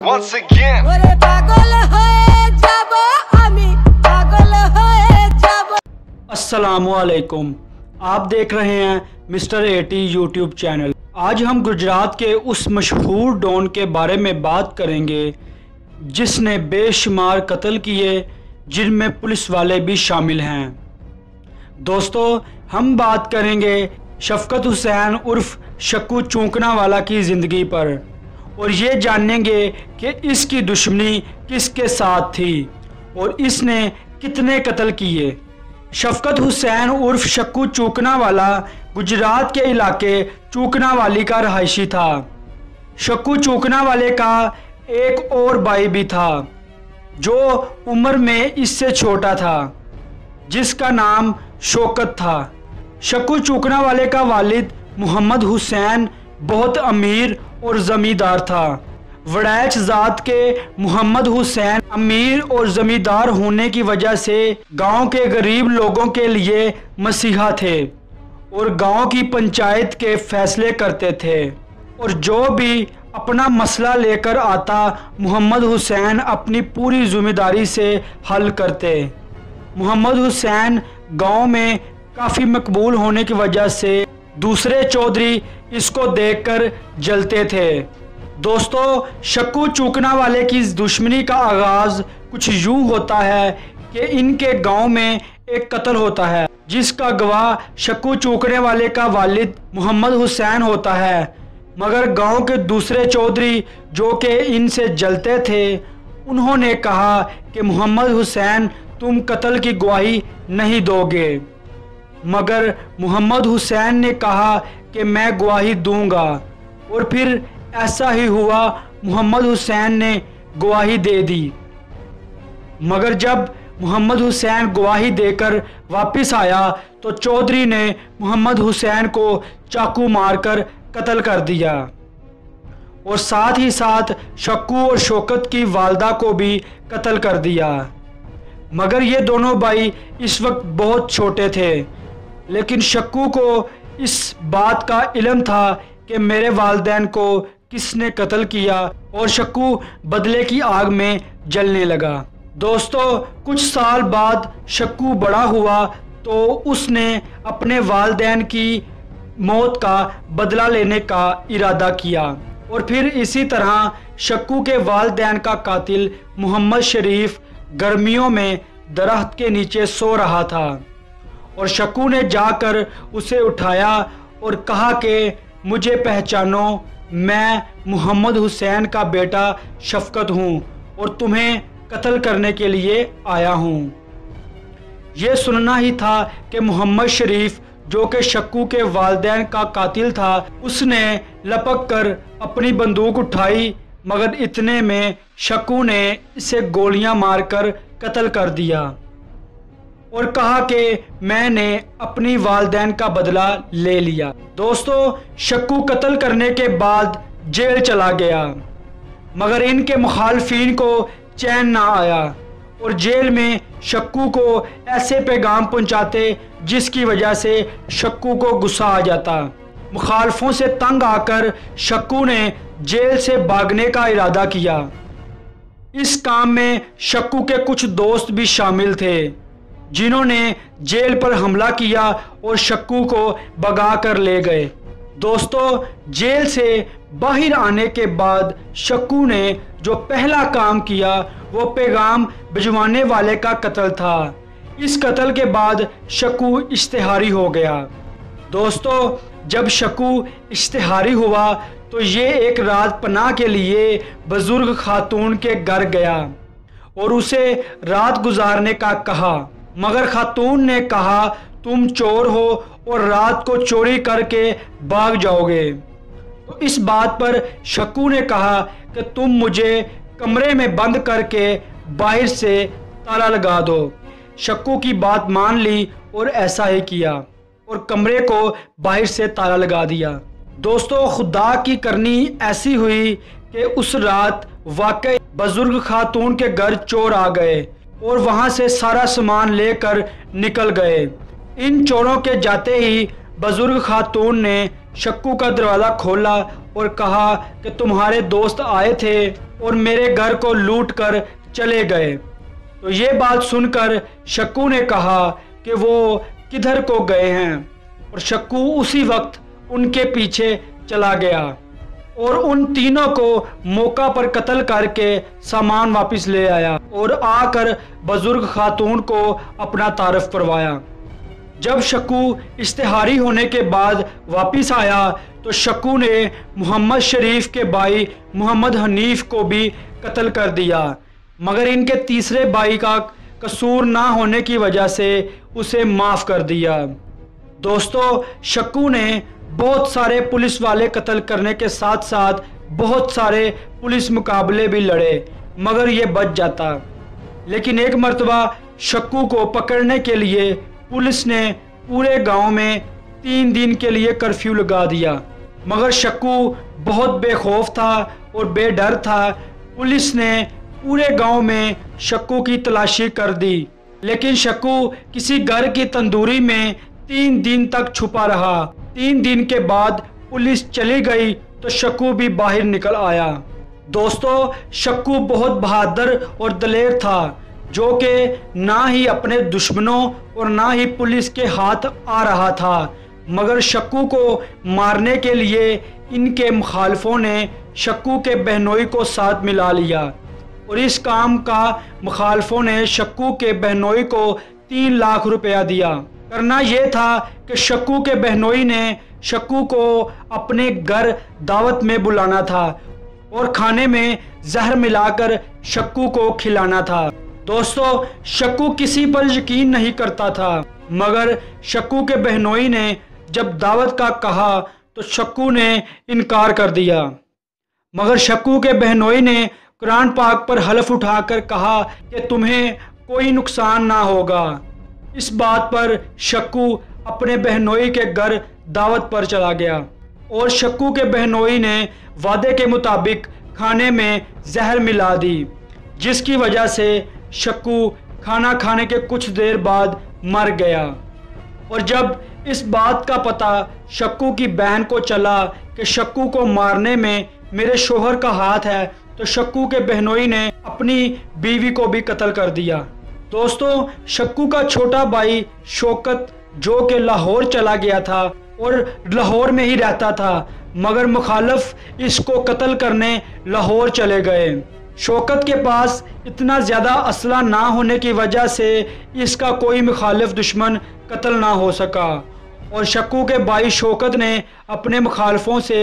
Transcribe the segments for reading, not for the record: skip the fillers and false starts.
Once again. अस्सलामुअलैकुम, आप देख रहे हैं मिस्टर एटी यूट्यूब चैनल। आज हम गुजरात के उस मशहूर डॉन के बारे में बात करेंगे जिसने बेशुमार कत्ल किए, जिनमें पुलिस वाले भी शामिल हैं। दोस्तों, हम बात करेंगे शफकत हुसैन उर्फ शक्कू चूंकनावाला की ज़िंदगी पर और ये जानेंगे कि इसकी दुश्मनी किसके साथ थी और इसने कितने कत्ल किए। शफकत हुसैन उर्फ शक्कू चूंकनावाला गुजरात के इलाके चूंकनावाली का रहायशी था। शक्कू चूंकनावाले का एक और भाई भी था जो उम्र में इससे छोटा था, जिसका नाम शौकत था। शक्कू चूंकनावाले का वालिद मोहम्मद हुसैन बहुत अमीर और ज़मींदार था। वड़ैच ज़ात के मोहम्मद हुसैन अमीर और ज़मींदार होने की वजह से गांव के गरीब लोगों के लिए मसीहा थे और गांव की पंचायत के फैसले करते थे, और जो भी अपना मसला लेकर आता मोहम्मद हुसैन अपनी पूरी जिम्मेदारी से हल करते। मोहम्मद हुसैन गांव में काफ़ी मकबूल होने की वजह से दूसरे चौधरी इसको देखकर जलते थे। दोस्तों, शक्कू चूंकनावाले की दुश्मनी का आगाज़ कुछ यूँ होता है कि इनके गांव में एक कत्ल होता है जिसका गवाह शक्कू चूंकनेवाले का वालिद मोहम्मद हुसैन होता है, मगर गांव के दूसरे चौधरी जो कि इनसे जलते थे, उन्होंने कहा कि मोहम्मद हुसैन तुम कत्ल की गवाही नहीं दोगे। मगर मोहम्मद हुसैन ने कहा कि मैं गवाही दूंगा, और फिर ऐसा ही हुआ। मोहम्मद हुसैन ने गवाही दे दी। मगर जब मोहम्मद हुसैन गवाही देकर वापस आया तो चौधरी ने मोहम्मद हुसैन को चाकू मारकर कत्ल कर दिया, और साथ ही साथ शक्कू और शौकत की वालदा को भी कत्ल कर दिया। मगर ये दोनों भाई इस वक्त बहुत छोटे थे, लेकिन शक्कू को इस बात का इल्म था कि मेरे वालिदैन को किसने कत्ल किया, और शक्कू बदले की आग में जलने लगा। दोस्तों, कुछ साल बाद शक्कू बड़ा हुआ तो उसने अपने वालिदैन की मौत का बदला लेने का इरादा किया, और फिर इसी तरह शक्कू के वालिदैन का कातिल मोहम्मद शरीफ गर्मियों में दरख्त के नीचे सो रहा था, और शक्कू ने जाकर उसे उठाया और कहा कि मुझे पहचानो, मैं मोहम्मद हुसैन का बेटा शफकत हूँ और तुम्हें कत्ल करने के लिए आया हूँ। ये सुनना ही था कि मोहम्मद शरीफ जो कि शक्कू के वालिदैन का कातिल था, उसने लपक कर अपनी बंदूक उठाई, मगर इतने में शक्कू ने इसे गोलियां मारकर कत्ल कर दिया और कहा कि मैंने अपनी वालिदैन का बदला ले लिया। दोस्तों, शक्कू कत्ल करने के बाद जेल चला गया, मगर इनके मुखालफिन को चैन ना आया और जेल में शक्कू को ऐसे पैगाम पहुंचाते जिसकी वजह से शक्कू को गुस्सा आ जाता। मुखालफों से तंग आकर शक्कू ने जेल से भागने का इरादा किया। इस काम में शक्कू के कुछ दोस्त भी शामिल थे जिन्होंने जेल पर हमला किया और शक्कू को भगा कर ले गए। दोस्तों, जेल से बाहर आने के बाद शक्कू ने जो पहला काम किया वो पैगाम भिजवाने वाले का कत्ल था। इस कत्ल के बाद शक्कू इश्तिहारी हो गया। दोस्तों, जब शक्कू इश्तिहारी हुआ तो ये एक रात पनाह के लिए बुजुर्ग खातून के घर गया और उसे रात गुजारने का कहा, मगर खातून ने कहा तुम चोर हो और रात को चोरी करके भाग जाओगे। तो इस बात पर शक्कू ने कहा कि तुम मुझे कमरे में बंद करके बाहर से ताला लगा दो। शक्कू की बात मान ली और ऐसा ही किया और कमरे को बाहर से ताला लगा दिया। दोस्तों, खुदा की करनी ऐसी हुई कि उस रात वाकई बुजुर्ग खातून के घर चोर आ गए और वहां से सारा सामान लेकर निकल गए। इन चोरों के जाते ही बुजुर्ग खातून ने शक्कू का दरवाज़ा खोला और कहा कि तुम्हारे दोस्त आए थे और मेरे घर को लूट कर चले गए। तो ये बात सुनकर शक्कू ने कहा कि वो किधर को गए हैं, और शक्कू उसी वक्त उनके पीछे चला गया और उन तीनों को मौका पर कत्ल करके सामान वापस ले आया और आकर बुजुर्ग खातून को अपना तारफ़ करवाया। जब शक्कू इश्तिहारी होने के बाद वापस आया तो शक्कू ने मोहम्मद शरीफ के भाई मोहम्मद हनीफ को भी कत्ल कर दिया, मगर इनके तीसरे भाई का कसूर ना होने की वजह से उसे माफ़ कर दिया। दोस्तों, शक्कू ने बहुत सारे पुलिस वाले कत्ल करने के साथ साथ बहुत सारे पुलिस मुकाबले भी लड़े, मगर ये बच जाता। लेकिन एक मर्तबा शक्कू को पकड़ने के लिए पुलिस ने पूरे गांव में 3 दिन के लिए कर्फ्यू लगा दिया, मगर शक्कू बहुत बेखौफ था और बेडर था। पुलिस ने पूरे गांव में शक्कू की तलाशी कर दी, लेकिन शक्कू किसी घर की तंदूरी में 3 दिन तक छुपा रहा। 3 दिन के बाद पुलिस चली गई तो शक्कू भी बाहर निकल आया। दोस्तों, शक्कू बहुत बहादुर और दलेर था, जो कि ना ही अपने दुश्मनों और ना ही पुलिस के हाथ आ रहा था, मगर शक्कू को मारने के लिए इनके मुखालफों ने शक्कू के बहनोई को साथ मिला लिया और इस काम का मुखालफों ने शक्कू के बहनोई को 3 लाख रुपया दिया। करना यह था कि शक्कू के बहनोई ने शक्कू को अपने घर दावत में बुलाना था और खाने में जहर मिलाकर शक्कू को खिलाना था। दोस्तों, शक्कू किसी पर यकीन नहीं करता था, मगर शक्कू के बहनोई ने जब दावत का कहा तो शक्कू ने इनकार कर दिया, मगर शक्कू के बहनोई ने कुरान पाक पर हलफ उठाकर कहा कि तुम्हें कोई नुकसान ना होगा। इस बात पर शक्कू अपने बहनोई के घर दावत पर चला गया और शक्कू के बहनोई ने वादे के मुताबिक खाने में जहर मिला दी, जिसकी वजह से शक्कू खाना खाने के कुछ देर बाद मर गया। और जब इस बात का पता शक्कू की बहन को चला कि शक्कू को मारने में मेरे शोहर का हाथ है, तो शक्कू के बहनोई ने अपनी बीवी को भी कत्ल कर दिया। दोस्तों, शक्कू का छोटा भाई शौकत, जो कि लाहौर चला गया था और लाहौर में ही रहता था, मगर मुखालफ इसको कत्ल करने लाहौर चले गए। शौकत के पास इतना ज़्यादा असला ना होने की वजह से इसका कोई मुखालिफ दुश्मन कत्ल ना हो सका और शक्कू के भाई शौकत ने अपने मुखालफों से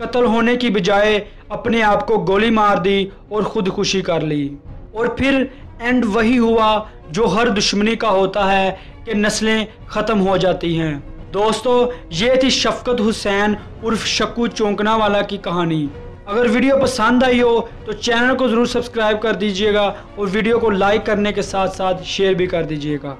कत्ल होने की बजाय अपने आप को गोली मार दी और ख़ुदकुशी कर ली। और फिर एंड वही हुआ जो हर दुश्मनी का होता है कि नस्लें ख़त्म हो जाती हैं। दोस्तों, ये थी शफकत हुसैन उर्फ शक्कू चौंकनावाला की कहानी। अगर वीडियो पसंद आई हो तो चैनल को ज़रूर सब्सक्राइब कर दीजिएगा और वीडियो को लाइक करने के साथ साथ शेयर भी कर दीजिएगा।